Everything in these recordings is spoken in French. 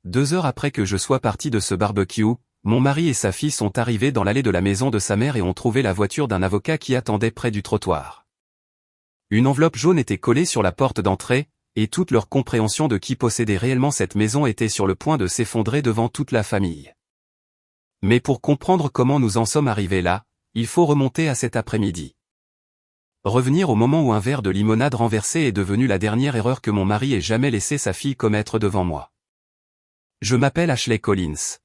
2 heures après que je sois parti de ce barbecue, mon mari et sa fille sont arrivés dans l'allée de la maison de sa mère et ont trouvé la voiture d'un avocat qui attendait près du trottoir. Une enveloppe jaune était collée sur la porte d'entrée, et toute leur compréhension de qui possédait réellement cette maison était sur le point de s'effondrer devant toute la famille. Mais pour comprendre comment nous en sommes arrivés là, il faut remonter à cet après-midi. Revenir au moment où un verre de limonade renversé est devenu la dernière erreur que mon mari ait jamais laissé sa fille commettre devant moi. Je m'appelle Ashley Collins.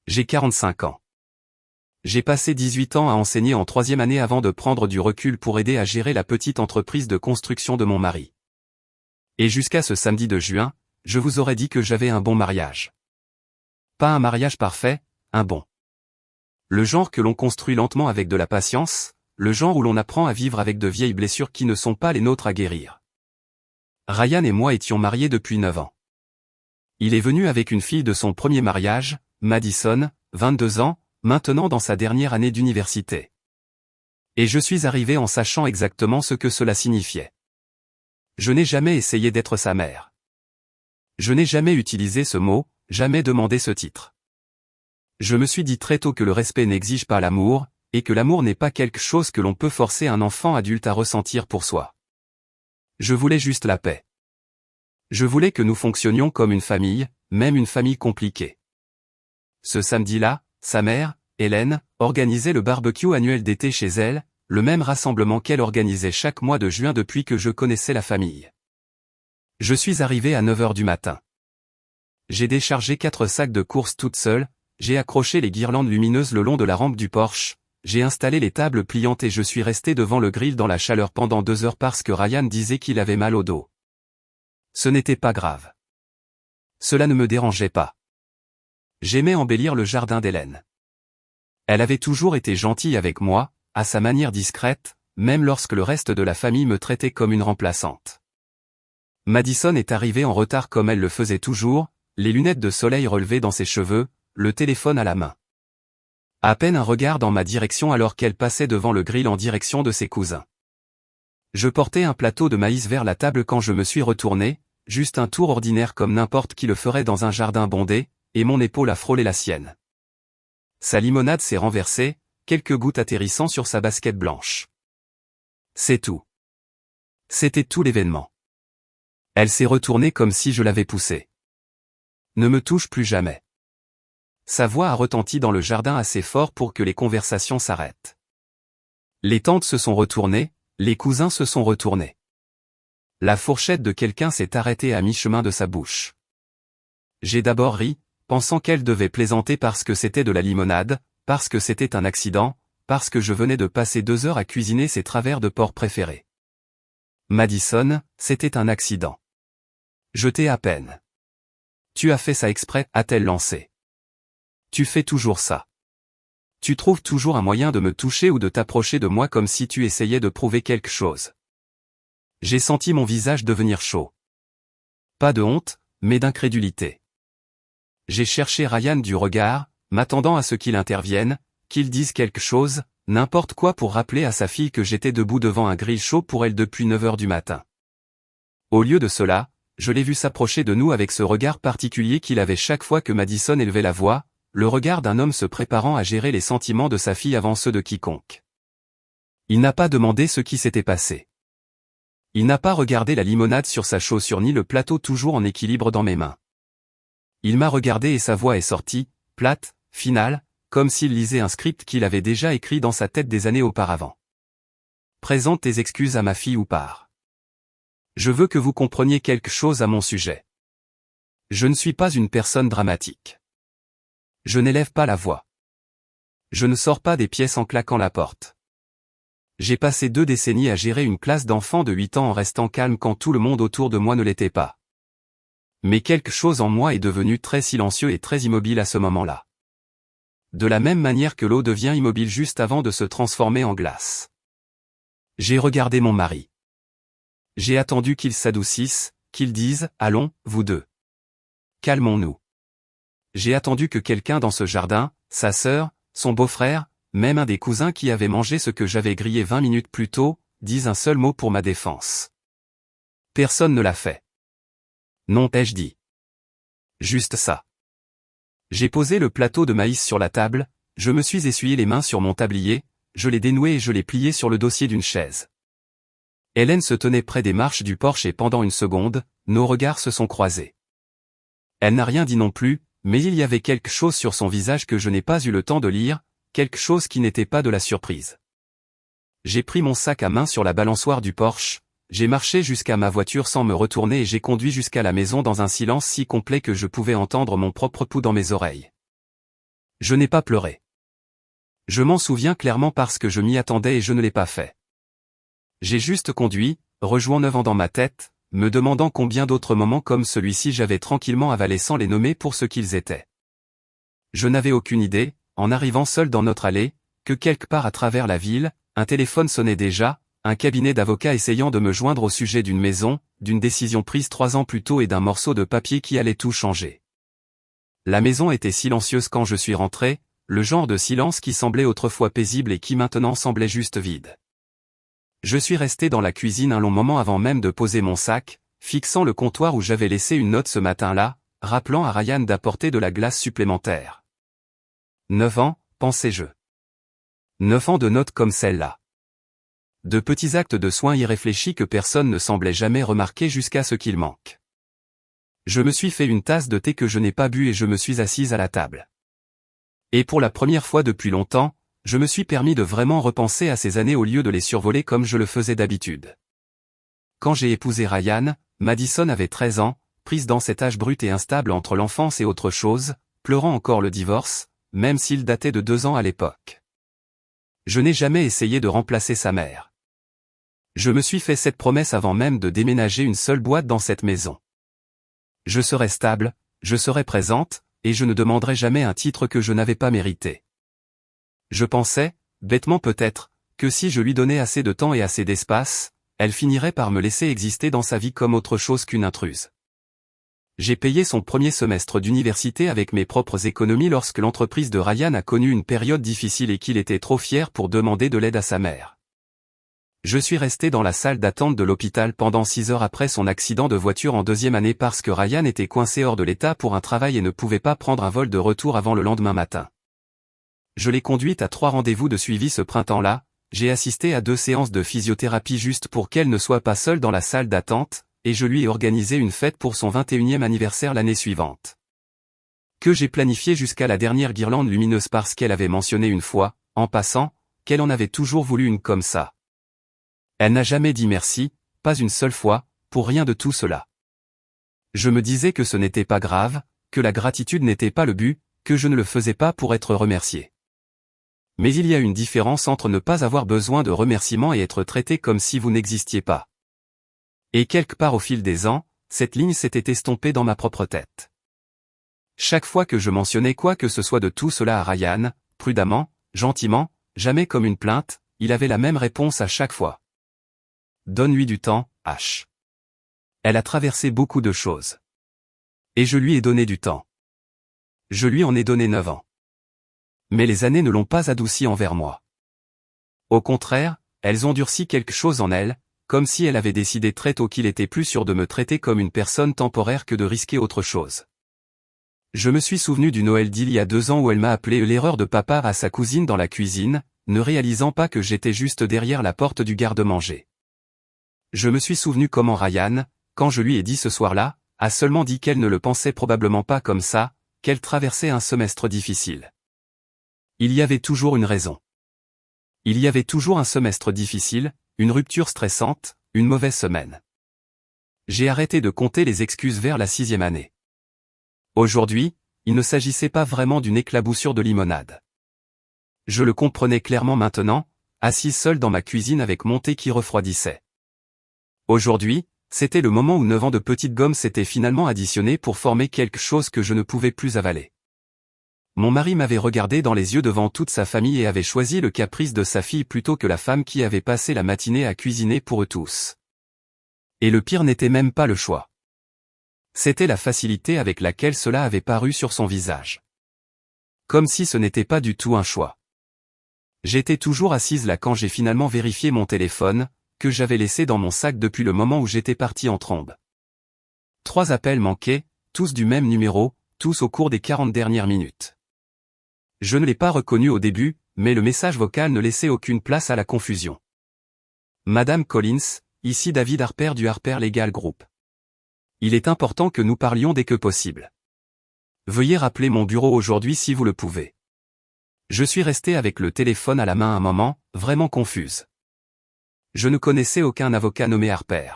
J'ai 45 ans. J'ai passé 18 ans à enseigner en 3e année avant de prendre du recul pour aider à gérer la petite entreprise de construction de mon mari. Et jusqu'à ce samedi de juin, je vous aurais dit que j'avais un bon mariage. Pas un mariage parfait, un bon. Le genre que l'on construit lentement avec de la patience, le genre où l'on apprend à vivre avec de vieilles blessures qui ne sont pas les nôtres à guérir. Ryan et moi étions mariés depuis 9 ans. Il est venu avec une fille de son premier mariage, Madison, 22 ans, maintenant dans sa dernière année d'université. Et je suis arrivé en sachant exactement ce que cela signifiait. Je n'ai jamais essayé d'être sa mère. Je n'ai jamais utilisé ce mot, jamais demandé ce titre. Je me suis dit très tôt que le respect n'exige pas l'amour, et que l'amour n'est pas quelque chose que l'on peut forcer un enfant adulte à ressentir pour soi. Je voulais juste la paix. Je voulais que nous fonctionnions comme une famille, même une famille compliquée. Ce samedi-là, sa mère, Hélène, organisait le barbecue annuel d'été chez elle, le même rassemblement qu'elle organisait chaque mois de juin depuis que je connaissais la famille. Je suis arrivé à 9 heures du matin. J'ai déchargé 4 sacs de courses toute seule, j'ai accroché les guirlandes lumineuses le long de la rampe du porche, j'ai installé les tables pliantes et je suis resté devant le grill dans la chaleur pendant 2 heures parce que Ryan disait qu'il avait mal au dos. Ce n'était pas grave. Cela ne me dérangeait pas. J'aimais embellir le jardin d'Hélène. Elle avait toujours été gentille avec moi, à sa manière discrète, même lorsque le reste de la famille me traitait comme une remplaçante. Madison est arrivée en retard comme elle le faisait toujours, les lunettes de soleil relevées dans ses cheveux, le téléphone à la main. À peine un regard dans ma direction alors qu'elle passait devant le grill en direction de ses cousins. Je portais un plateau de maïs vers la table quand je me suis retourné, juste un tour ordinaire comme n'importe qui le ferait dans un jardin bondé, et mon épaule a frôlé la sienne. Sa limonade s'est renversée, quelques gouttes atterrissant sur sa basket blanche. C'est tout. C'était tout l'événement. Elle s'est retournée comme si je l'avais poussée. Ne me touche plus jamais. Sa voix a retenti dans le jardin assez fort pour que les conversations s'arrêtent. Les tantes se sont retournées, les cousins se sont retournés. La fourchette de quelqu'un s'est arrêtée à mi-chemin de sa bouche. J'ai d'abord ri, pensant qu'elle devait plaisanter parce que c'était de la limonade, parce que c'était un accident, parce que je venais de passer 2 heures à cuisiner ses travers de porc préférés. Madison, c'était un accident. Je t'ai à peine. Tu as fait ça exprès, a-t-elle lancé. Tu fais toujours ça. Tu trouves toujours un moyen de me toucher ou de t'approcher de moi comme si tu essayais de prouver quelque chose. J'ai senti mon visage devenir chaud. Pas de honte, mais d'incrédulité. J'ai cherché Ryan du regard, m'attendant à ce qu'il intervienne, qu'il dise quelque chose, n'importe quoi pour rappeler à sa fille que j'étais debout devant un grill chaud pour elle depuis 9 heures du matin. Au lieu de cela, je l'ai vu s'approcher de nous avec ce regard particulier qu'il avait chaque fois que Madison élevait la voix, le regard d'un homme se préparant à gérer les sentiments de sa fille avant ceux de quiconque. Il n'a pas demandé ce qui s'était passé. Il n'a pas regardé la limonade sur sa chaussure ni le plateau toujours en équilibre dans mes mains. Il m'a regardé et sa voix est sortie, plate, finale, comme s'il lisait un script qu'il avait déjà écrit dans sa tête des années auparavant. Présente tes excuses à ma fille ou pars. Je veux que vous compreniez quelque chose à mon sujet. Je ne suis pas une personne dramatique. Je n'élève pas la voix. Je ne sors pas des pièces en claquant la porte. J'ai passé 2 décennies à gérer une classe d'enfants de 8 ans en restant calme quand tout le monde autour de moi ne l'était pas. Mais quelque chose en moi est devenu très silencieux et très immobile à ce moment-là. De la même manière que l'eau devient immobile juste avant de se transformer en glace. J'ai regardé mon mari. J'ai attendu qu'il s'adoucisse, qu'il dise « Allons, vous deux. Calmons-nous ». J'ai attendu que quelqu'un dans ce jardin, sa sœur, son beau-frère, même un des cousins qui avait mangé ce que j'avais grillé 20 minutes plus tôt, dise un seul mot pour ma défense. Personne ne l'a fait. Non, ai-je dit. Juste ça. J'ai posé le plateau de maïs sur la table, je me suis essuyé les mains sur mon tablier, je l'ai dénoué et je l'ai plié sur le dossier d'une chaise. Hélène se tenait près des marches du porche et pendant une seconde, nos regards se sont croisés. Elle n'a rien dit non plus, mais il y avait quelque chose sur son visage que je n'ai pas eu le temps de lire, quelque chose qui n'était pas de la surprise. J'ai pris mon sac à main sur la balançoire du porche, j'ai marché jusqu'à ma voiture sans me retourner et j'ai conduit jusqu'à la maison dans un silence si complet que je pouvais entendre mon propre pouls dans mes oreilles. Je n'ai pas pleuré. Je m'en souviens clairement parce que je m'y attendais et je ne l'ai pas fait. J'ai juste conduit, rejouant 9 ans dans ma tête, me demandant combien d'autres moments comme celui-ci j'avais tranquillement avalé sans les nommer pour ce qu'ils étaient. Je n'avais aucune idée, en arrivant seul dans notre allée, que quelque part à travers la ville, un téléphone sonnait déjà, un cabinet d'avocats essayant de me joindre au sujet d'une maison, d'une décision prise 3 ans plus tôt et d'un morceau de papier qui allait tout changer. La maison était silencieuse quand je suis rentré, le genre de silence qui semblait autrefois paisible et qui maintenant semblait juste vide. Je suis resté dans la cuisine un long moment avant même de poser mon sac, fixant le comptoir où j'avais laissé une note ce matin-là, rappelant à Ryan d'apporter de la glace supplémentaire. 9 ans, pensais-je. 9 ans de notes comme celle-là. De petits actes de soins irréfléchis que personne ne semblait jamais remarquer jusqu'à ce qu'il manque. Je me suis fait une tasse de thé que je n'ai pas bu et je me suis assise à la table. Et pour la première fois depuis longtemps, je me suis permis de vraiment repenser à ces années au lieu de les survoler comme je le faisais d'habitude. Quand j'ai épousé Ryan, Madison avait 13 ans, prise dans cet âge brut et instable entre l'enfance et autre chose, pleurant encore le divorce, même s'il datait de 2 ans à l'époque. Je n'ai jamais essayé de remplacer sa mère. Je me suis fait cette promesse avant même de déménager une seule boîte dans cette maison. Je serai stable, je serai présente, et je ne demanderai jamais un titre que je n'avais pas mérité. Je pensais, bêtement peut-être, que si je lui donnais assez de temps et assez d'espace, elle finirait par me laisser exister dans sa vie comme autre chose qu'une intruse. J'ai payé son premier semestre d'université avec mes propres économies lorsque l'entreprise de Ryan a connu une période difficile et qu'il était trop fier pour demander de l'aide à sa mère. Je suis resté dans la salle d'attente de l'hôpital pendant 6 heures après son accident de voiture en 2e année parce que Ryan était coincé hors de l'État pour un travail et ne pouvait pas prendre un vol de retour avant le lendemain matin. Je l'ai conduite à 3 rendez-vous de suivi ce printemps-là, j'ai assisté à 2 séances de physiothérapie juste pour qu'elle ne soit pas seule dans la salle d'attente, et je lui ai organisé une fête pour son 21e anniversaire l'année suivante. Que j'ai planifié jusqu'à la dernière guirlande lumineuse parce qu'elle avait mentionné une fois, en passant, qu'elle en avait toujours voulu une comme ça. Elle n'a jamais dit merci, pas une seule fois, pour rien de tout cela. Je me disais que ce n'était pas grave, que la gratitude n'était pas le but, que je ne le faisais pas pour être remercié. Mais il y a une différence entre ne pas avoir besoin de remerciements et être traité comme si vous n'existiez pas. Et quelque part au fil des ans, cette ligne s'était estompée dans ma propre tête. Chaque fois que je mentionnais quoi que ce soit de tout cela à Ryan, prudemment, gentiment, jamais comme une plainte, il avait la même réponse à chaque fois. Donne-lui du temps, H. Elle a traversé beaucoup de choses. Et je lui ai donné du temps. Je lui en ai donné 9 ans. Mais les années ne l'ont pas adouci envers moi. Au contraire, elles ont durci quelque chose en elle, comme si elle avait décidé très tôt qu'il était plus sûr de me traiter comme une personne temporaire que de risquer autre chose. Je me suis souvenu du Noël d'il y a 2 ans où elle m'a appelé l'erreur de papa à sa cousine dans la cuisine, ne réalisant pas que j'étais juste derrière la porte du garde-manger. Je me suis souvenu comment Ryan, quand je lui ai dit ce soir-là, a seulement dit qu'elle ne le pensait probablement pas comme ça, qu'elle traversait un semestre difficile. Il y avait toujours une raison. Il y avait toujours un semestre difficile, une rupture stressante, une mauvaise semaine. J'ai arrêté de compter les excuses vers la 6e année. Aujourd'hui, il ne s'agissait pas vraiment d'une éclaboussure de limonade. Je le comprenais clairement maintenant, assis seul dans ma cuisine avec mon thé qui refroidissait. Aujourd'hui, c'était le moment où 9 ans de petite gomme s'étaient finalement additionnés pour former quelque chose que je ne pouvais plus avaler. Mon mari m'avait regardé dans les yeux devant toute sa famille et avait choisi le caprice de sa fille plutôt que la femme qui avait passé la matinée à cuisiner pour eux tous. Et le pire n'était même pas le choix. C'était la facilité avec laquelle cela avait paru sur son visage. Comme si ce n'était pas du tout un choix. J'étais toujours assise là quand j'ai finalement vérifié mon téléphone, que j'avais laissé dans mon sac depuis le moment où j'étais parti en trombe. 3 appels manqués, tous du même numéro, tous au cours des 40 dernières minutes. Je ne l'ai pas reconnu au début, mais le message vocal ne laissait aucune place à la confusion. Madame Collins, ici David Harper du Harper Legal Group. Il est important que nous parlions dès que possible. Veuillez rappeler mon bureau aujourd'hui si vous le pouvez. Je suis resté avec le téléphone à la main un moment, vraiment confuse. Je ne connaissais aucun avocat nommé Harper.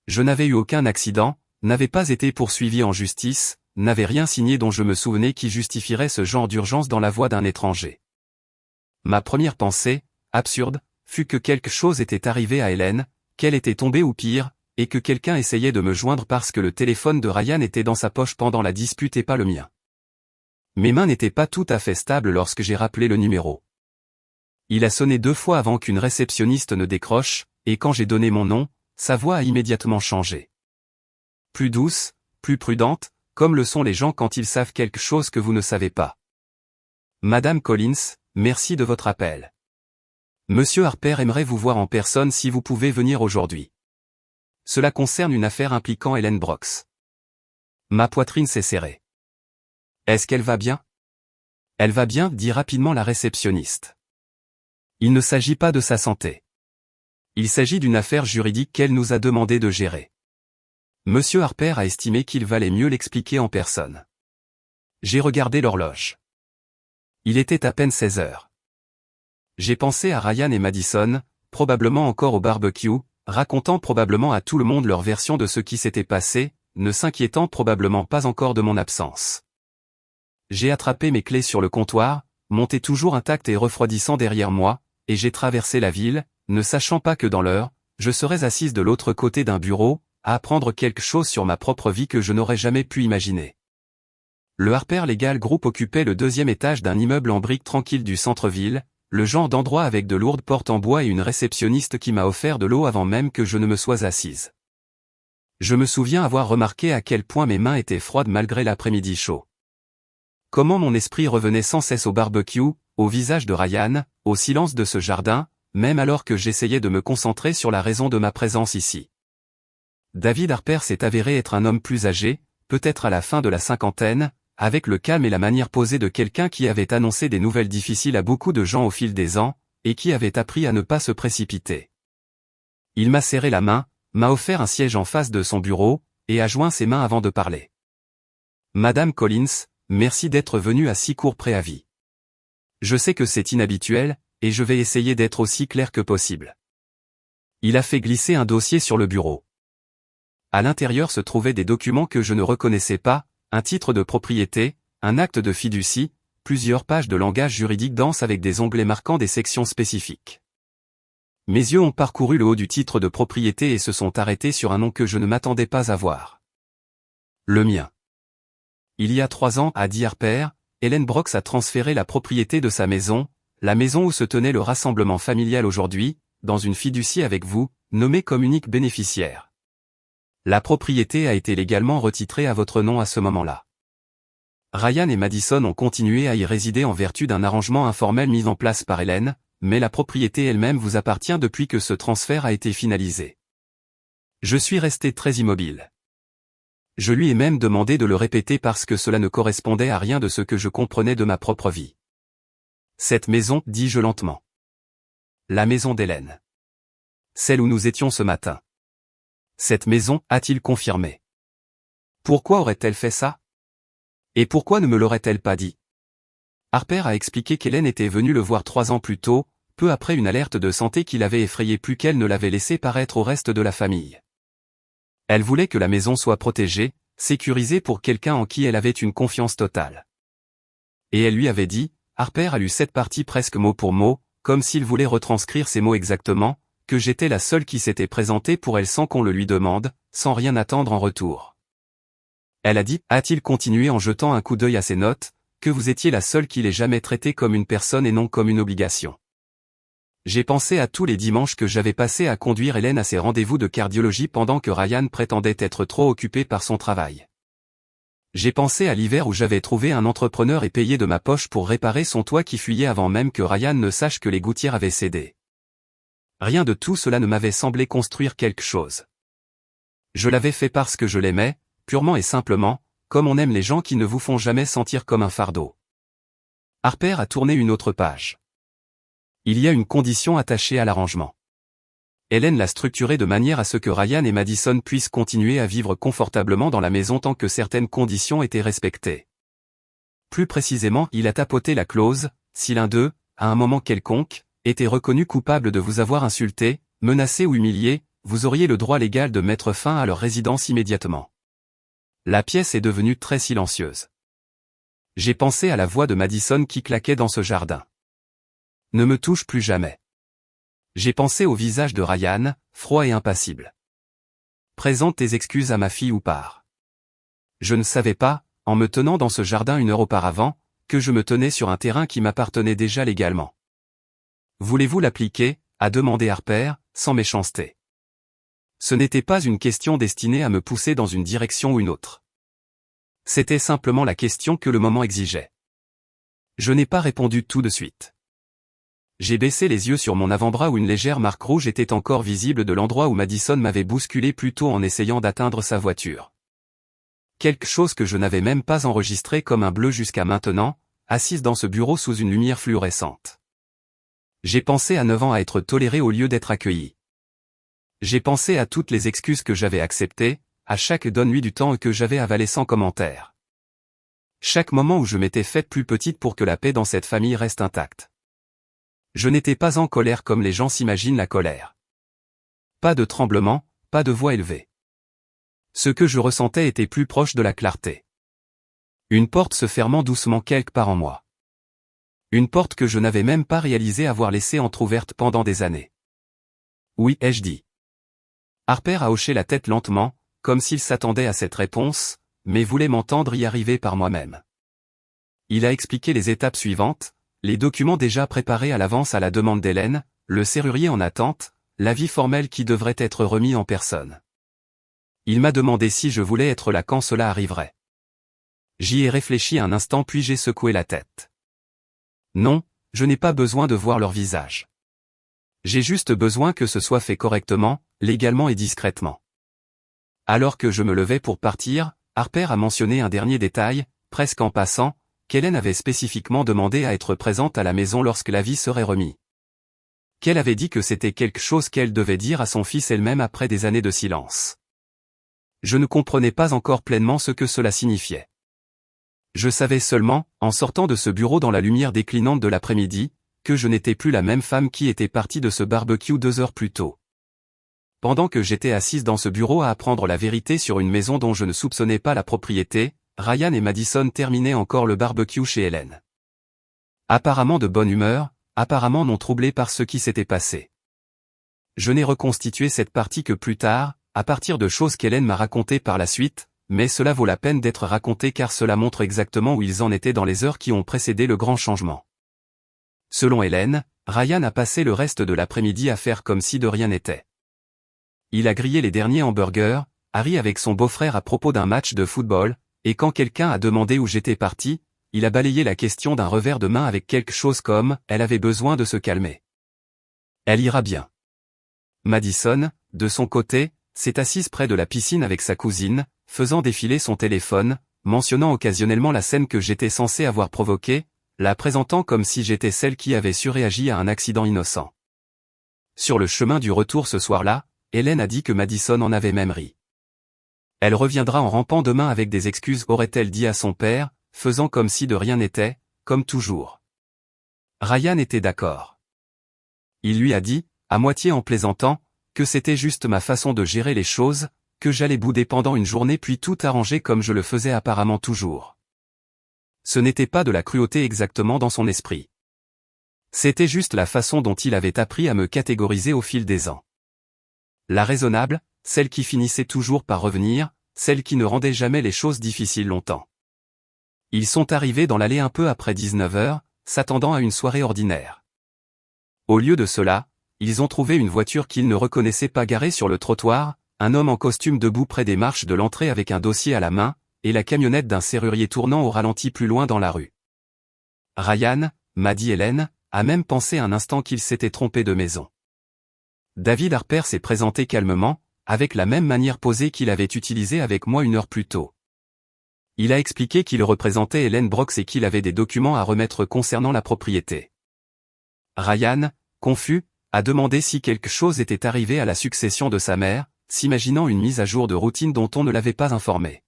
Je n'avais eu aucun accident, n'avais pas été poursuivi en justice, n'avais rien signé dont je me souvenais qui justifierait ce genre d'urgence dans la voix d'un étranger. Ma première pensée, absurde, fut que quelque chose était arrivé à Hélène, qu'elle était tombée ou pire, et que quelqu'un essayait de me joindre parce que le téléphone de Ryan était dans sa poche pendant la dispute et pas le mien. Mes mains n'étaient pas tout à fait stables lorsque j'ai rappelé le numéro. Il a sonné 2 fois avant qu'une réceptionniste ne décroche, et quand j'ai donné mon nom, sa voix a immédiatement changé. Plus douce, plus prudente, comme le sont les gens quand ils savent quelque chose que vous ne savez pas. Madame Collins, merci de votre appel. Monsieur Harper aimerait vous voir en personne si vous pouvez venir aujourd'hui. Cela concerne une affaire impliquant Hélène Brooks. Ma poitrine s'est serrée. Est-ce qu'elle va bien? Elle va bien, dit rapidement la réceptionniste. Il ne s'agit pas de sa santé. Il s'agit d'une affaire juridique qu'elle nous a demandé de gérer. Monsieur Harper a estimé qu'il valait mieux l'expliquer en personne. J'ai regardé l'horloge. Il était à peine 16 heures. J'ai pensé à Ryan et Madison, probablement encore au barbecue, racontant probablement à tout le monde leur version de ce qui s'était passé, ne s'inquiétant probablement pas encore de mon absence. J'ai attrapé mes clés sur le comptoir, monté toujours intact et refroidissant derrière moi, et j'ai traversé la ville, ne sachant pas que dans l'heure, je serais assise de l'autre côté d'un bureau, à apprendre quelque chose sur ma propre vie que je n'aurais jamais pu imaginer. Le Harper Legal Group occupait le 2e étage d'un immeuble en briques tranquille du centre-ville, le genre d'endroit avec de lourdes portes en bois et une réceptionniste qui m'a offert de l'eau avant même que je ne me sois assise. Je me souviens avoir remarqué à quel point mes mains étaient froides malgré l'après-midi chaud. Comment mon esprit revenait sans cesse au barbecue, au visage de Ryan, au silence de ce jardin, même alors que j'essayais de me concentrer sur la raison de ma présence ici. David Harper s'est avéré être un homme plus âgé, peut-être à la fin de la cinquantaine, avec le calme et la manière posée de quelqu'un qui avait annoncé des nouvelles difficiles à beaucoup de gens au fil des ans, et qui avait appris à ne pas se précipiter. Il m'a serré la main, m'a offert un siège en face de son bureau, et a joint ses mains avant de parler. Madame Collins, merci d'être venue à si court préavis. Je sais que c'est inhabituel, et je vais essayer d'être aussi clair que possible. Il a fait glisser un dossier sur le bureau. À l'intérieur se trouvaient des documents que je ne reconnaissais pas, un titre de propriété, un acte de fiducie, plusieurs pages de langage juridique dense avec des onglets marquant des sections spécifiques. Mes yeux ont parcouru le haut du titre de propriété et se sont arrêtés sur un nom que je ne m'attendais pas à voir. Le mien. Il y a 3 ans, a dit Harper, Hélène Brooks a transféré la propriété de sa maison, la maison où se tenait le rassemblement familial aujourd'hui, dans une fiducie avec vous, nommée comme unique bénéficiaire. La propriété a été légalement retitrée à votre nom à ce moment-là. Ryan et Madison ont continué à y résider en vertu d'un arrangement informel mis en place par Hélène, mais la propriété elle-même vous appartient depuis que ce transfert a été finalisé. Je suis resté très immobile. Je lui ai même demandé de le répéter parce que cela ne correspondait à rien de ce que je comprenais de ma propre vie. Cette maison, dis-je lentement. La maison d'Hélène. Celle où nous étions ce matin. Cette maison, a-t-il confirmé. Pourquoi aurait-elle fait ça? Et pourquoi ne me l'aurait-elle pas dit? Harper a expliqué qu'Hélène était venue le voir 3 ans plus tôt, peu après une alerte de santé qui l'avait effrayé plus qu'elle ne l'avait laissé paraître au reste de la famille. Elle voulait que la maison soit protégée, sécurisée pour quelqu'un en qui elle avait une confiance totale. Et elle lui avait dit, Harper a lu cette partie presque mot pour mot, comme s'il voulait retranscrire ces mots exactement, que j'étais la seule qui s'était présentée pour elle sans qu'on le lui demande, sans rien attendre en retour. Elle a dit, a-t-il continué en jetant un coup d'œil à ses notes, que vous étiez la seule qui l'ait jamais traitée comme une personne et non comme une obligation. J'ai pensé à tous les dimanches que j'avais passés à conduire Hélène à ses rendez-vous de cardiologie pendant que Ryan prétendait être trop occupé par son travail. J'ai pensé à l'hiver où j'avais trouvé un entrepreneur et payé de ma poche pour réparer son toit qui fuyait avant même que Ryan ne sache que les gouttières avaient cédé. Rien de tout cela ne m'avait semblé construire quelque chose. Je l'avais fait parce que je l'aimais, purement et simplement, comme on aime les gens qui ne vous font jamais sentir comme un fardeau. Harper a tourné une autre page. Il y a une condition attachée à l'arrangement. Hélène l'a structuré de manière à ce que Ryan et Madison puissent continuer à vivre confortablement dans la maison tant que certaines conditions étaient respectées. Plus précisément, il a tapoté la clause, si l'un d'eux, à un moment quelconque, était reconnu coupable de vous avoir insulté, menacé ou humilié, vous auriez le droit légal de mettre fin à leur résidence immédiatement. La pièce est devenue très silencieuse. J'ai pensé à la voix de Madison qui claquait dans ce jardin. Ne me touche plus jamais. J'ai pensé au visage de Ryan, froid et impassible. Présente tes excuses à ma fille ou pars. Je ne savais pas, en me tenant dans ce jardin 1 heure auparavant, que je me tenais sur un terrain qui m'appartenait déjà légalement. Voulez-vous l'appliquer, a demandé Harper, sans méchanceté. Ce n'était pas une question destinée à me pousser dans une direction ou une autre. C'était simplement la question que le moment exigeait. Je n'ai pas répondu tout de suite. J'ai baissé les yeux sur mon avant-bras où une légère marque rouge était encore visible de l'endroit où Madison m'avait bousculé plus tôt en essayant d'atteindre sa voiture. Quelque chose que je n'avais même pas enregistré comme un bleu jusqu'à maintenant, assise dans ce bureau sous une lumière fluorescente. J'ai pensé à 9 ans à être toléré au lieu d'être accueilli. J'ai pensé à toutes les excuses que j'avais acceptées, à chaque donne-lui du temps que j'avais avalé sans commentaire. Chaque moment où je m'étais faite plus petite pour que la paix dans cette famille reste intacte. Je n'étais pas en colère comme les gens s'imaginent la colère. Pas de tremblement, pas de voix élevée. Ce que je ressentais était plus proche de la clarté. Une porte se fermant doucement quelque part en moi. Une porte que je n'avais même pas réalisé avoir laissée entr'ouverte pendant des années. Oui, ai-je dit. Harper a hoché la tête lentement, comme s'il s'attendait à cette réponse, mais voulait m'entendre y arriver par moi-même. Il a expliqué les étapes suivantes, les documents déjà préparés à l'avance à la demande d'Hélène, le serrurier en attente, l'avis formel qui devrait être remis en personne. Il m'a demandé si je voulais être là quand cela arriverait. J'y ai réfléchi un instant puis j'ai secoué la tête. Non, je n'ai pas besoin de voir leur visage. J'ai juste besoin que ce soit fait correctement, légalement et discrètement. Alors que je me levais pour partir, Harper a mentionné un dernier détail, presque en passant, qu'Hélène avait spécifiquement demandé à être présente à la maison lorsque l'avis serait remis. Qu'elle avait dit que c'était quelque chose qu'elle devait dire à son fils elle-même après des années de silence. Je ne comprenais pas encore pleinement ce que cela signifiait. Je savais seulement, en sortant de ce bureau dans la lumière déclinante de l'après-midi, que je n'étais plus la même femme qui était partie de ce barbecue 2 heures plus tôt. Pendant que j'étais assise dans ce bureau à apprendre la vérité sur une maison dont je ne soupçonnais pas la propriété, Ryan et Madison terminaient encore le barbecue chez Hélène. Apparemment de bonne humeur, apparemment non troublés par ce qui s'était passé. Je n'ai reconstitué cette partie que plus tard, à partir de choses qu'Hélène m'a racontées par la suite, mais cela vaut la peine d'être raconté car cela montre exactement où ils en étaient dans les heures qui ont précédé le grand changement. Selon Hélène, Ryan a passé le reste de l'après-midi à faire comme si de rien n'était. Il a grillé les derniers hamburgers, a ri avec son beau-frère à propos d'un match de football, et quand quelqu'un a demandé où j'étais parti, il a balayé la question d'un revers de main avec quelque chose comme « elle avait besoin de se calmer ». Elle ira bien. Madison, de son côté, s'est assise près de la piscine avec sa cousine, faisant défiler son téléphone, mentionnant occasionnellement la scène que j'étais censé avoir provoquée, la présentant comme si j'étais celle qui avait surréagi à un accident innocent. Sur le chemin du retour ce soir-là, Hélène a dit que Madison en avait même ri. Elle reviendra en rampant demain avec des excuses, aurait-elle dit à son père, faisant comme si de rien n'était, comme toujours. Ryan était d'accord. Il lui a dit, à moitié en plaisantant, que c'était juste ma façon de gérer les choses, que j'allais bouder pendant une journée puis tout arranger comme je le faisais apparemment toujours. Ce n'était pas de la cruauté exactement dans son esprit. C'était juste la façon dont il avait appris à me catégoriser au fil des ans. La raisonnable, celle qui finissait toujours par revenir, celle qui ne rendait jamais les choses difficiles longtemps. Ils sont arrivés dans l'allée un peu après 19 heures, s'attendant à une soirée ordinaire. Au lieu de cela, ils ont trouvé une voiture qu'ils ne reconnaissaient pas garée sur le trottoir, un homme en costume debout près des marches de l'entrée avec un dossier à la main, et la camionnette d'un serrurier tournant au ralenti plus loin dans la rue. Ryan, m'a dit Hélène, a même pensé un instant qu'il s'était trompé de maison. David Harper s'est présenté calmement, avec la même manière posée qu'il avait utilisée avec moi 1 heure plus tôt. Il a expliqué qu'il représentait Hélène Brox et qu'il avait des documents à remettre concernant la propriété. Ryan, confus, a demandé si quelque chose était arrivé à la succession de sa mère, s'imaginant une mise à jour de routine dont on ne l'avait pas informé.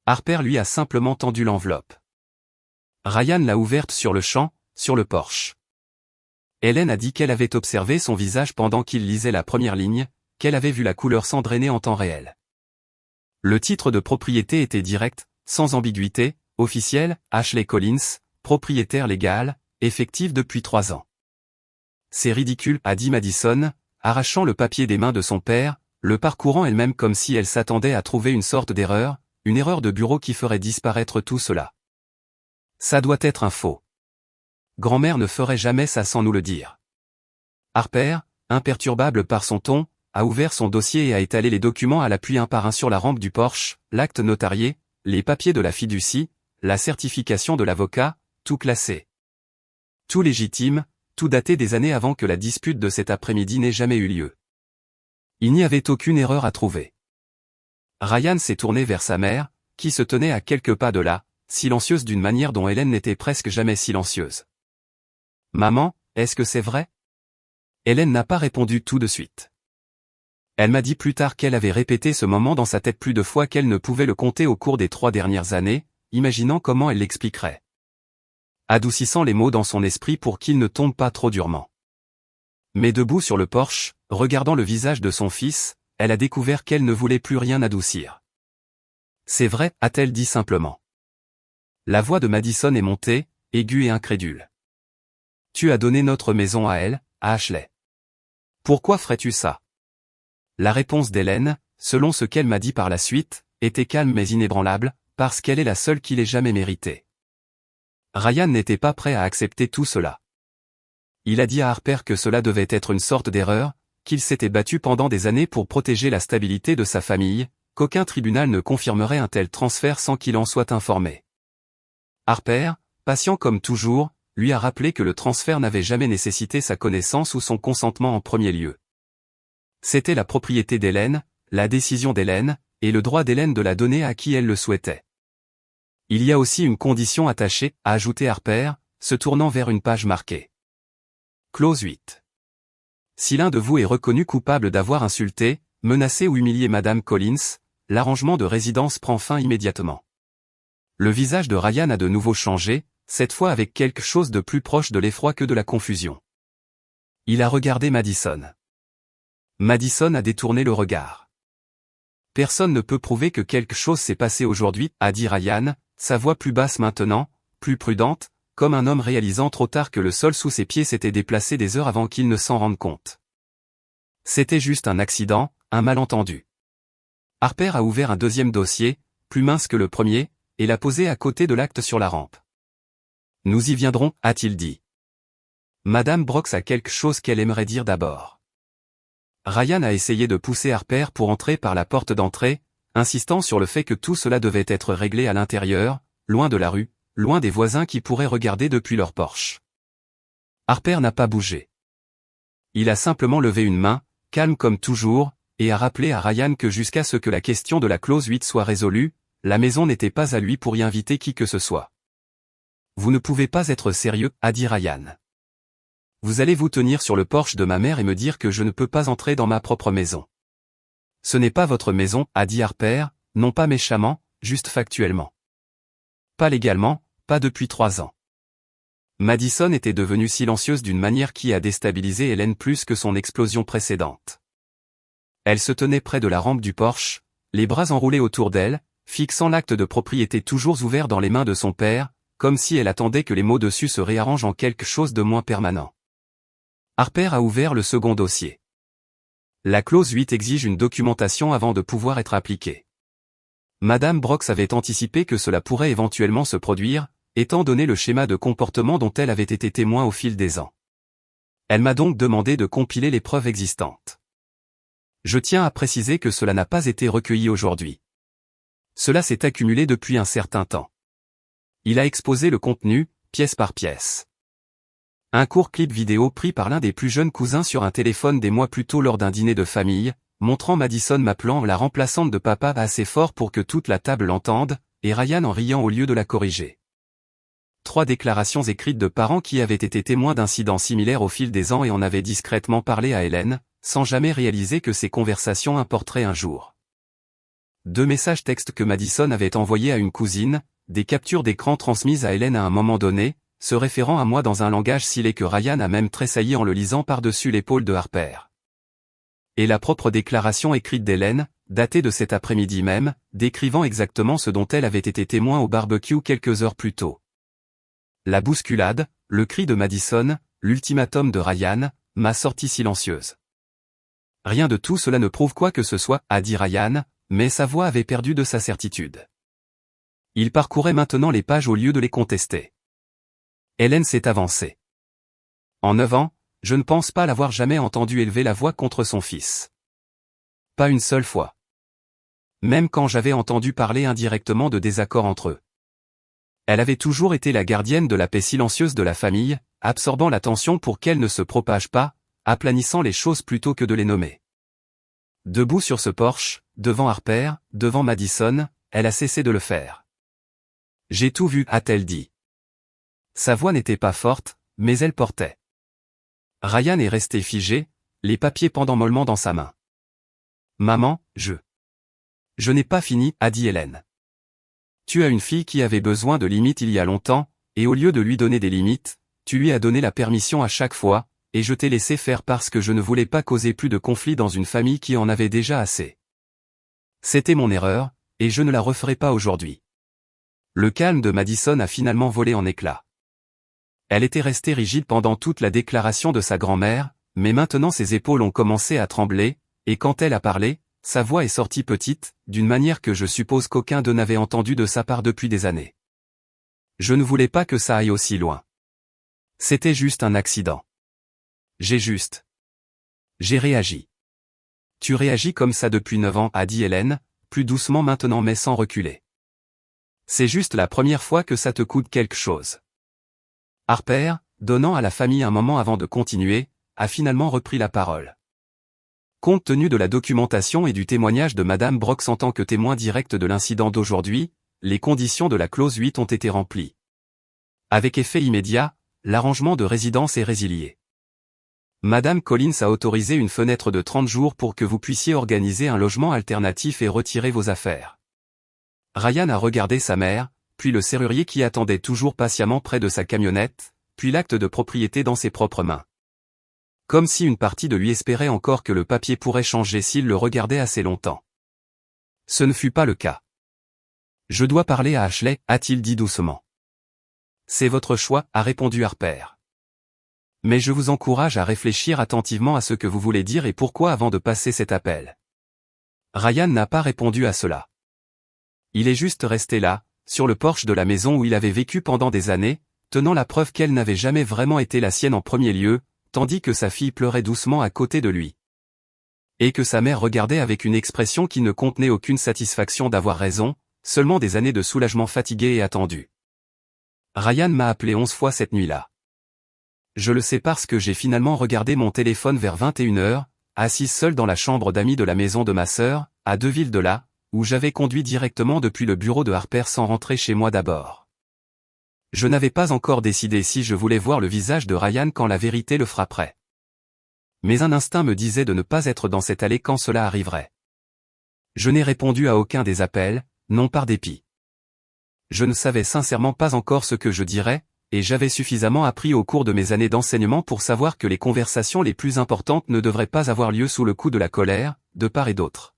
Harper lui a simplement tendu l'enveloppe. Ryan l'a ouverte sur le champ, sur le porche. Hélène a dit qu'elle avait observé son visage pendant qu'il lisait la première ligne, qu'elle avait vu la couleur s'endrainer en temps réel. Le titre de propriété était direct, sans ambiguïté, officiel, Ashley Collins, propriétaire légal, effectif depuis 3 ans. C'est ridicule, a dit Madison, arrachant le papier des mains de son père, le parcourant elle-même comme si elle s'attendait à trouver une sorte d'erreur, une erreur de bureau qui ferait disparaître tout cela. Ça doit être un faux. Grand-mère ne ferait jamais ça sans nous le dire. Harper, imperturbable par son ton, a ouvert son dossier et a étalé les documents à l'appui un par un sur la rampe du porche, l'acte notarié, les papiers de la fiducie, la certification de l'avocat, tout classé. Tout légitime, tout daté des années avant que la dispute de cet après-midi n'ait jamais eu lieu. Il n'y avait aucune erreur à trouver. Ryan s'est tourné vers sa mère, qui se tenait à quelques pas de là, silencieuse d'une manière dont Hélène n'était presque jamais silencieuse. « Maman, est-ce que c'est vrai ?» Hélène n'a pas répondu tout de suite. Elle m'a dit plus tard qu'elle avait répété ce moment dans sa tête plus de fois qu'elle ne pouvait le compter au cours des 3 dernières années, imaginant comment elle l'expliquerait. Adoucissant les mots dans son esprit pour qu'ils ne tombent pas trop durement. Mais debout sur le porche, regardant le visage de son fils, elle a découvert qu'elle ne voulait plus rien adoucir. « C'est vrai, a-t-elle dit simplement. La voix de Madison est montée, aiguë et incrédule. « Tu as donné notre maison à elle, à Ashley. Pourquoi ferais-tu ça ?» La réponse d'Hélène, selon ce qu'elle m'a dit par la suite, était calme mais inébranlable, parce qu'elle est la seule qui l'ait jamais méritée. Ryan n'était pas prêt à accepter tout cela. Il a dit à Harper que cela devait être une sorte d'erreur, qu'il s'était battu pendant des années pour protéger la stabilité de sa famille, qu'aucun tribunal ne confirmerait un tel transfert sans qu'il en soit informé. Harper, patient comme toujours, lui a rappelé que le transfert n'avait jamais nécessité sa connaissance ou son consentement en premier lieu. C'était la propriété d'Hélène, la décision d'Hélène, et le droit d'Hélène de la donner à qui elle le souhaitait. Il y a aussi une condition attachée, a ajouté Harper, se tournant vers une page marquée. Clause 8. Si l'un de vous est reconnu coupable d'avoir insulté, menacé ou humilié Madame Collins, l'arrangement de résidence prend fin immédiatement. Le visage de Ryan a de nouveau changé, cette fois avec quelque chose de plus proche de l'effroi que de la confusion. Il a regardé Madison. Madison a détourné le regard. Personne ne peut prouver que quelque chose s'est passé aujourd'hui, a dit Ryan, sa voix plus basse maintenant, plus prudente, comme un homme réalisant trop tard que le sol sous ses pieds s'était déplacé des heures avant qu'il ne s'en rende compte. C'était juste un accident, un malentendu. Harper a ouvert un deuxième dossier, plus mince que le premier, et l'a posé à côté de l'acte sur la rampe. Nous y viendrons, a-t-il dit. Madame Brox a quelque chose qu'elle aimerait dire d'abord. Ryan a essayé de pousser Harper pour entrer par la porte d'entrée, insistant sur le fait que tout cela devait être réglé à l'intérieur, loin de la rue, loin des voisins qui pourraient regarder depuis leur porche. Harper n'a pas bougé. Il a simplement levé une main, calme comme toujours, et a rappelé à Ryan que jusqu'à ce que la question de la clause 8 soit résolue, la maison n'était pas à lui pour y inviter qui que ce soit. Vous ne pouvez pas être sérieux, a dit Ryan. Vous allez vous tenir sur le porche de ma mère et me dire que je ne peux pas entrer dans ma propre maison. Ce n'est pas votre maison, a dit Harper, non pas méchamment, juste factuellement. Pas légalement, pas depuis 3 ans. Madison était devenue silencieuse d'une manière qui a déstabilisé Hélène plus que son explosion précédente. Elle se tenait près de la rampe du porche, les bras enroulés autour d'elle, fixant l'acte de propriété toujours ouvert dans les mains de son père, comme si elle attendait que les mots dessus se réarrangent en quelque chose de moins permanent. Harper a ouvert le second dossier. La clause 8 exige une documentation avant de pouvoir être appliquée. Madame Brox avait anticipé que cela pourrait éventuellement se produire, étant donné le schéma de comportement dont elle avait été témoin au fil des ans. Elle m'a donc demandé de compiler les preuves existantes. Je tiens à préciser que cela n'a pas été recueilli aujourd'hui. Cela s'est accumulé depuis un certain temps. Il a exposé le contenu, pièce par pièce. Un court clip vidéo pris par l'un des plus jeunes cousins sur un téléphone des mois plus tôt lors d'un dîner de famille, montrant Madison m'appelant la remplaçante de papa assez fort pour que toute la table l'entende, et Ryan en riant au lieu de la corriger. 3 déclarations écrites de parents qui avaient été témoins d'incidents similaires au fil des ans et en avaient discrètement parlé à Hélène, sans jamais réaliser que ces conversations importeraient un jour. 2 messages textes que Madison avait envoyés à une cousine, des captures d'écran transmises à Hélène à un moment donné, se référant à moi dans un langage si laid que Ryan a même tressailli en le lisant par-dessus l'épaule de Harper. Et la propre déclaration écrite d'Hélène, datée de cet après-midi même, décrivant exactement ce dont elle avait été témoin au barbecue quelques heures plus tôt. La bousculade, le cri de Madison, l'ultimatum de Ryan, m'a sorti silencieuse. Rien de tout cela ne prouve quoi que ce soit, a dit Ryan, mais sa voix avait perdu de sa certitude. Il parcourait maintenant les pages au lieu de les contester. Hélène s'est avancée. En 9 ans, je ne pense pas l'avoir jamais entendu élever la voix contre son fils. Pas une seule fois. Même quand j'avais entendu parler indirectement de désaccords entre eux. Elle avait toujours été la gardienne de la paix silencieuse de la famille, absorbant la tension pour qu'elle ne se propage pas, aplanissant les choses plutôt que de les nommer. Debout sur ce porche, devant Harper, devant Madison, elle a cessé de le faire. J'ai tout vu, a-t-elle dit. Sa voix n'était pas forte, mais elle portait. Ryan est resté figé, les papiers pendant mollement dans sa main. Maman, Je n'ai pas fini, a dit Hélène. Tu as une fille qui avait besoin de limites il y a longtemps, et au lieu de lui donner des limites, tu lui as donné la permission à chaque fois, et je t'ai laissé faire parce que je ne voulais pas causer plus de conflits dans une famille qui en avait déjà assez. C'était mon erreur, et je ne la referai pas aujourd'hui. Le calme de Madison a finalement volé en éclats. Elle était restée rigide pendant toute la déclaration de sa grand-mère, mais maintenant ses épaules ont commencé à trembler, et quand elle a parlé, sa voix est sortie petite, d'une manière que je suppose qu'aucun d'eux n'avait entendu de sa part depuis des années. Je ne voulais pas que ça aille aussi loin. C'était juste un accident. J'ai réagi. Tu réagis comme ça depuis 9 ans, a dit Hélène, plus doucement maintenant mais sans reculer. C'est juste la première fois que ça te coûte quelque chose. Harper, donnant à la famille un moment avant de continuer, a finalement repris la parole. Compte tenu de la documentation et du témoignage de Madame Brooks en tant que témoin direct de l'incident d'aujourd'hui, les conditions de la clause 8 ont été remplies. Avec effet immédiat, l'arrangement de résidence est résilié. Madame Collins a autorisé une fenêtre de 30 jours pour que vous puissiez organiser un logement alternatif et retirer vos affaires. Ryan a regardé sa mère, puis le serrurier qui attendait toujours patiemment près de sa camionnette, puis l'acte de propriété dans ses propres mains. Comme si une partie de lui espérait encore que le papier pourrait changer s'il le regardait assez longtemps. Ce ne fut pas le cas. Je dois parler à Ashley, a-t-il dit doucement. C'est votre choix, a répondu Harper. Mais je vous encourage à réfléchir attentivement à ce que vous voulez dire et pourquoi avant de passer cet appel. Ryan n'a pas répondu à cela. Il est juste resté là, sur le porche de la maison où il avait vécu pendant des années, tenant la preuve qu'elle n'avait jamais vraiment été la sienne en premier lieu, tandis que sa fille pleurait doucement à côté de lui. Et que sa mère regardait avec une expression qui ne contenait aucune satisfaction d'avoir raison, seulement des années de soulagement fatigué et attendu. Ryan m'a appelé 11 fois cette nuit-là. Je le sais parce que j'ai finalement regardé mon téléphone vers 21h, assise seule dans la chambre d'amis de la maison de ma sœur, à 2 villes de là, où j'avais conduit directement depuis le bureau de Harper sans rentrer chez moi d'abord. Je n'avais pas encore décidé si je voulais voir le visage de Ryan quand la vérité le frapperait. Mais un instinct me disait de ne pas être dans cette allée quand cela arriverait. Je n'ai répondu à aucun des appels, non par dépit. Je ne savais sincèrement pas encore ce que je dirais, et j'avais suffisamment appris au cours de mes années d'enseignement pour savoir que les conversations les plus importantes ne devraient pas avoir lieu sous le coup de la colère, de part et d'autre.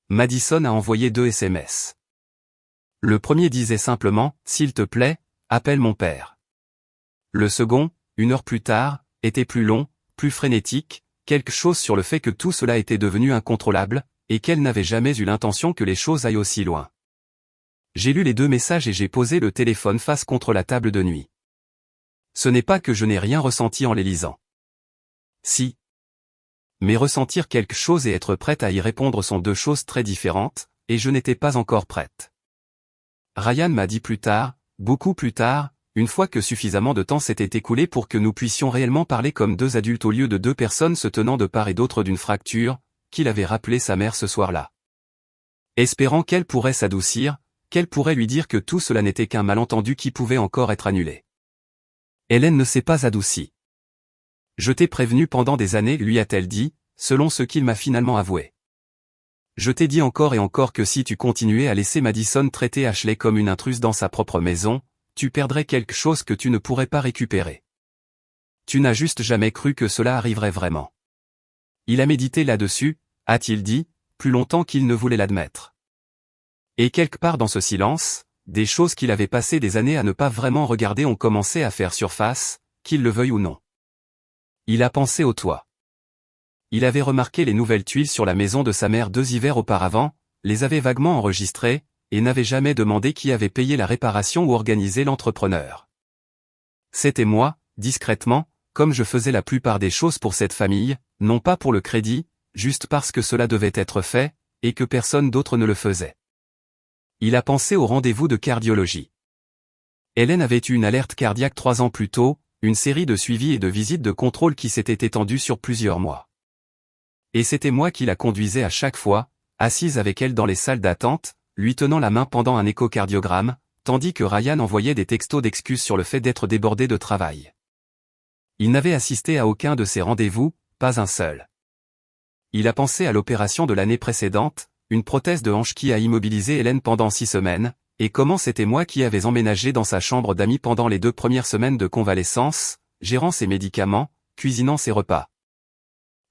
Madison a envoyé 2 SMS. Le premier disait simplement, « S'il te plaît, appelle mon père ». Le second, 1 heure plus tard, était plus long, plus frénétique, quelque chose sur le fait que tout cela était devenu incontrôlable, et qu'elle n'avait jamais eu l'intention que les choses aillent aussi loin. J'ai lu les 2 messages et j'ai posé le téléphone face contre la table de nuit. Ce n'est pas que je n'ai rien ressenti en les lisant. Si. Mais ressentir quelque chose et être prête à y répondre sont 2 choses très différentes, et je n'étais pas encore prête. Ryan m'a dit plus tard, beaucoup plus tard, une fois que suffisamment de temps s'était écoulé pour que nous puissions réellement parler comme 2 adultes au lieu de 2 personnes se tenant de part et d'autre d'une fracture, qu'il avait rappelé sa mère ce soir-là. Espérant qu'elle pourrait s'adoucir, qu'elle pourrait lui dire que tout cela n'était qu'un malentendu qui pouvait encore être annulé. Hélène ne s'est pas adoucie. Je t'ai prévenu pendant des années, lui a-t-elle dit, selon ce qu'il m'a finalement avoué. Je t'ai dit encore et encore que si tu continuais à laisser Madison traiter Ashley comme une intruse dans sa propre maison, tu perdrais quelque chose que tu ne pourrais pas récupérer. Tu n'as juste jamais cru que cela arriverait vraiment. Il a médité là-dessus, a-t-il dit, plus longtemps qu'il ne voulait l'admettre. Et quelque part dans ce silence, des choses qu'il avait passé des années à ne pas vraiment regarder ont commencé à faire surface, qu'il le veuille ou non. Il a pensé au toit. Il avait remarqué les nouvelles tuiles sur la maison de sa mère 2 hivers auparavant, les avait vaguement enregistrées, et n'avait jamais demandé qui avait payé la réparation ou organisé l'entrepreneur. C'était moi, discrètement, comme je faisais la plupart des choses pour cette famille, non pas pour le crédit, juste parce que cela devait être fait, et que personne d'autre ne le faisait. Il a pensé au rendez-vous de cardiologie. Hélène avait eu une alerte cardiaque 3 ans plus tôt, une série de suivis et de visites de contrôle qui s'étaient étendus sur plusieurs mois. Et c'était moi qui la conduisais à chaque fois, assise avec elle dans les salles d'attente, lui tenant la main pendant un échocardiogramme, tandis que Ryan envoyait des textos d'excuses sur le fait d'être débordé de travail. Il n'avait assisté à aucun de ces rendez-vous, pas un seul. Il a pensé à l'opération de l'année précédente, une prothèse de hanche qui a immobilisé Hélène pendant 6 semaines, et comment c'était moi qui avais emménagé dans sa chambre d'amis pendant les 2 premières semaines de convalescence, gérant ses médicaments, cuisinant ses repas.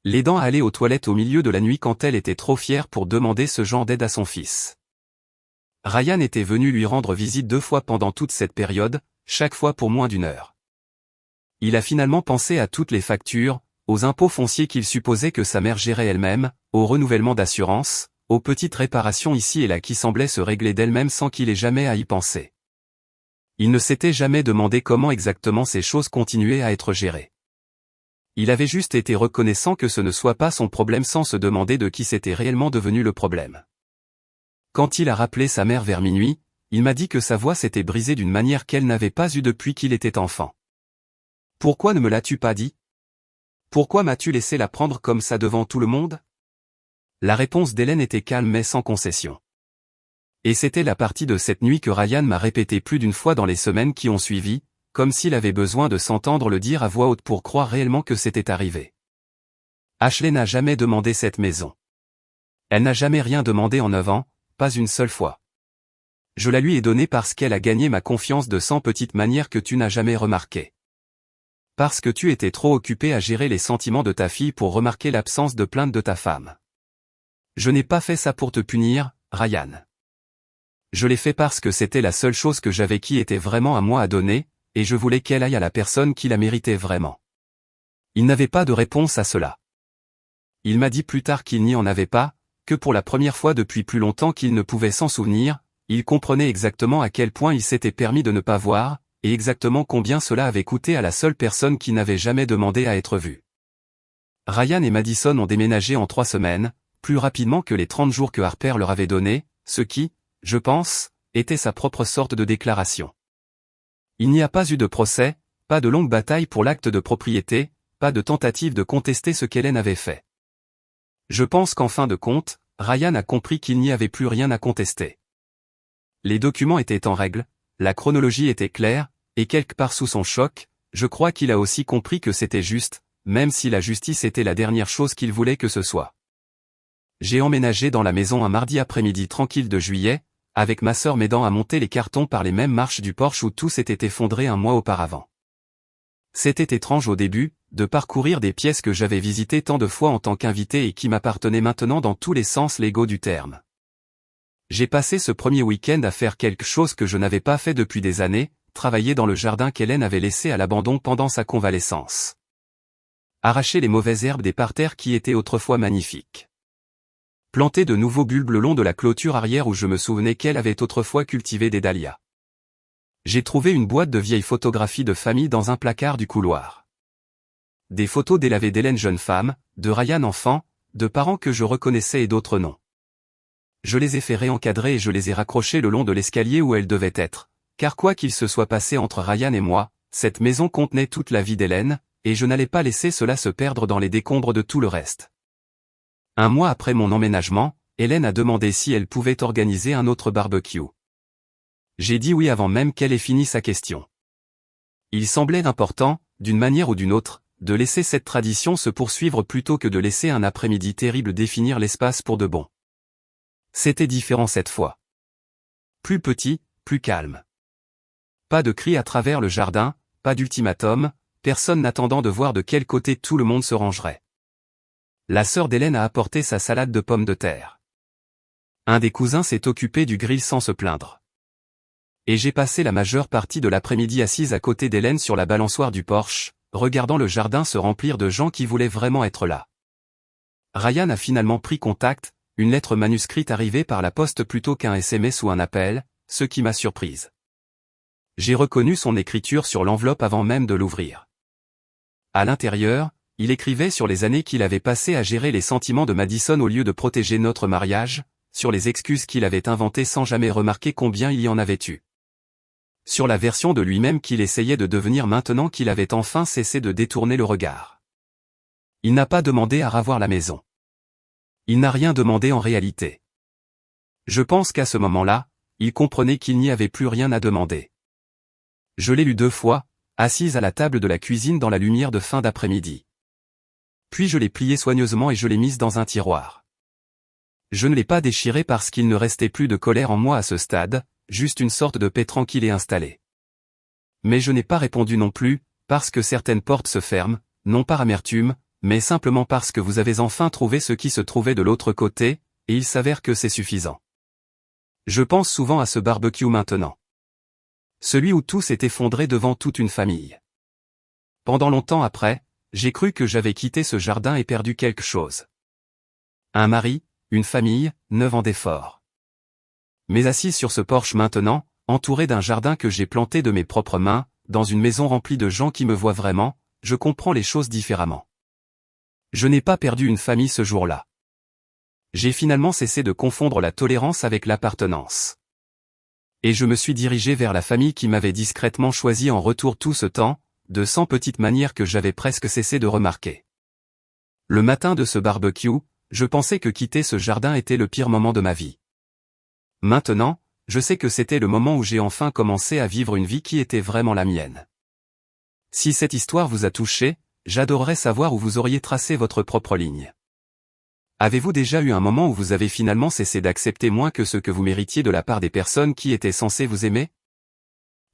L'aidant à aller aux toilettes au milieu de la nuit quand elle était trop fière pour demander ce genre d'aide à son fils. Ryan était venu lui rendre visite 2 fois pendant toute cette période, chaque fois pour moins d'1 heure. Il a finalement pensé à toutes les factures, aux impôts fonciers qu'il supposait que sa mère gérait elle-même, au renouvellement d'assurance, aux petites réparations ici et là qui semblaient se régler d'elles-mêmes sans qu'il ait jamais à y penser. Il ne s'était jamais demandé comment exactement ces choses continuaient à être gérées. Il avait juste été reconnaissant que ce ne soit pas son problème sans se demander de qui c'était réellement devenu le problème. Quand il a rappelé sa mère vers minuit, il m'a dit que sa voix s'était brisée d'une manière qu'elle n'avait pas eue depuis qu'il était enfant. « Pourquoi ne me l'as-tu pas dit ? Pourquoi m'as-tu laissé la prendre comme ça devant tout le monde ?» La réponse d'Hélène était calme mais sans concession. Et c'était la partie de cette nuit que Ryan m'a répété plus d'une fois dans les semaines qui ont suivi, comme s'il avait besoin de s'entendre le dire à voix haute pour croire réellement que c'était arrivé. Ashley n'a jamais demandé cette maison. Elle n'a jamais rien demandé en 9 ans, pas une seule fois. Je la lui ai donnée parce qu'elle a gagné ma confiance de 100 petites manières que tu n'as jamais remarquées. Parce que tu étais trop occupé à gérer les sentiments de ta fille pour remarquer l'absence de plainte de ta femme. Je n'ai pas fait ça pour te punir, Ryan. Je l'ai fait parce que c'était la seule chose que j'avais qui était vraiment à moi à donner, et je voulais qu'elle aille à la personne qui la méritait vraiment. Il n'avait pas de réponse à cela. Il m'a dit plus tard qu'il n'y en avait pas, que pour la première fois depuis plus longtemps qu'il ne pouvait s'en souvenir, il comprenait exactement à quel point il s'était permis de ne pas voir, et exactement combien cela avait coûté à la seule personne qui n'avait jamais demandé à être vue. Ryan et Madison ont déménagé en 3 semaines, plus rapidement que les 30 jours que Harper leur avait donnés, ce qui, je pense, était sa propre sorte de déclaration. Il n'y a pas eu de procès, pas de longue bataille pour l'acte de propriété, pas de tentative de contester ce qu'Hélène avait fait. Je pense qu'en fin de compte, Ryan a compris qu'il n'y avait plus rien à contester. Les documents étaient en règle, la chronologie était claire, et quelque part sous son choc, je crois qu'il a aussi compris que c'était juste, même si la justice était la dernière chose qu'il voulait que ce soit. J'ai emménagé dans la maison un mardi après-midi tranquille de juillet, avec ma sœur m'aidant à monter les cartons par les mêmes marches du porche où tout s'était effondré un mois auparavant. C'était étrange au début, de parcourir des pièces que j'avais visitées tant de fois en tant qu'invité et qui m'appartenaient maintenant dans tous les sens légaux du terme. J'ai passé ce premier week-end à faire quelque chose que je n'avais pas fait depuis des années, travailler dans le jardin qu'Hélène avait laissé à l'abandon pendant sa convalescence. Arracher les mauvaises herbes des parterres qui étaient autrefois magnifiques. Planter de nouveaux bulbes le long de la clôture arrière où je me souvenais qu'elle avait autrefois cultivé des dahlias. J'ai trouvé une boîte de vieilles photographies de famille dans un placard du couloir. Des photos délavées d'Hélène jeune femme, de Ryan enfant, de parents que je reconnaissais et d'autres non. Je les ai fait réencadrer et je les ai raccrochés le long de l'escalier où elles devaient être, car quoi qu'il se soit passé entre Ryan et moi, cette maison contenait toute la vie d'Hélène, et je n'allais pas laisser cela se perdre dans les décombres de tout le reste. Un mois après mon emménagement, Hélène a demandé si elle pouvait organiser un autre barbecue. J'ai dit oui avant même qu'elle ait fini sa question. Il semblait important, d'une manière ou d'une autre, de laisser cette tradition se poursuivre plutôt que de laisser un après-midi terrible définir l'espace pour de bon. C'était différent cette fois. Plus petit, plus calme. Pas de cris à travers le jardin, pas d'ultimatum, personne n'attendant de voir de quel côté tout le monde se rangerait. La sœur d'Hélène a apporté sa salade de pommes de terre. Un des cousins s'est occupé du grill sans se plaindre. Et j'ai passé la majeure partie de l'après-midi assise à côté d'Hélène sur la balançoire du porche, regardant le jardin se remplir de gens qui voulaient vraiment être là. Ryan a finalement pris contact, une lettre manuscrite arrivée par la poste plutôt qu'un SMS ou un appel, ce qui m'a surprise. J'ai reconnu son écriture sur l'enveloppe avant même de l'ouvrir. À l'intérieur, il écrivait sur les années qu'il avait passées à gérer les sentiments de Madison au lieu de protéger notre mariage, sur les excuses qu'il avait inventées sans jamais remarquer combien il y en avait eu. Sur la version de lui-même qu'il essayait de devenir maintenant qu'il avait enfin cessé de détourner le regard. Il n'a pas demandé à ravoir la maison. Il n'a rien demandé en réalité. Je pense qu'à ce moment-là, il comprenait qu'il n'y avait plus rien à demander. Je l'ai lu 2 fois, assise à la table de la cuisine dans la lumière de fin d'après-midi. Puis je l'ai plié soigneusement et je l'ai mise dans un tiroir. Je ne l'ai pas déchiré parce qu'il ne restait plus de colère en moi à ce stade, juste une sorte de paix tranquille et installée. Mais je n'ai pas répondu non plus, parce que certaines portes se ferment, non par amertume, mais simplement parce que vous avez enfin trouvé ce qui se trouvait de l'autre côté, et il s'avère que c'est suffisant. Je pense souvent à ce barbecue maintenant. Celui où tout s'est effondré devant toute une famille. Pendant longtemps après, j'ai cru que j'avais quitté ce jardin et perdu quelque chose. Un mari, une famille, 9 ans d'efforts. Mais assise sur ce porche maintenant, entouré d'un jardin que j'ai planté de mes propres mains, dans une maison remplie de gens qui me voient vraiment, je comprends les choses différemment. Je n'ai pas perdu une famille ce jour-là. J'ai finalement cessé de confondre la tolérance avec l'appartenance. Et je me suis dirigé vers la famille qui m'avait discrètement choisi en retour tout ce temps, de 100 petites manières que j'avais presque cessé de remarquer. Le matin de ce barbecue, je pensais que quitter ce jardin était le pire moment de ma vie. Maintenant, je sais que c'était le moment où j'ai enfin commencé à vivre une vie qui était vraiment la mienne. Si cette histoire vous a touché, j'adorerais savoir où vous auriez tracé votre propre ligne. Avez-vous déjà eu un moment où vous avez finalement cessé d'accepter moins que ce que vous méritiez de la part des personnes qui étaient censées vous aimer?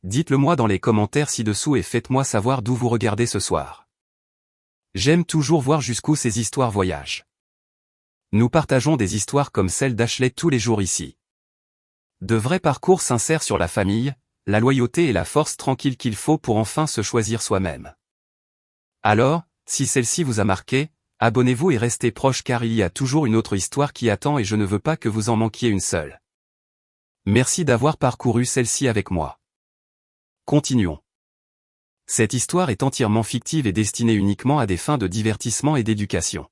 Dites-le moi dans les commentaires ci-dessous et faites-moi savoir d'où vous regardez ce soir. J'aime toujours voir jusqu'où ces histoires voyagent. Nous partageons des histoires comme celle d'Ashley tous les jours ici. De vrais parcours sincères sur la famille, la loyauté et la force tranquille qu'il faut pour enfin se choisir soi-même. Alors, si celle-ci vous a marqué, abonnez-vous et restez proche car il y a toujours une autre histoire qui attend et je ne veux pas que vous en manquiez une seule. Merci d'avoir parcouru celle-ci avec moi. Continuons. Cette histoire est entièrement fictive et destinée uniquement à des fins de divertissement et d'éducation.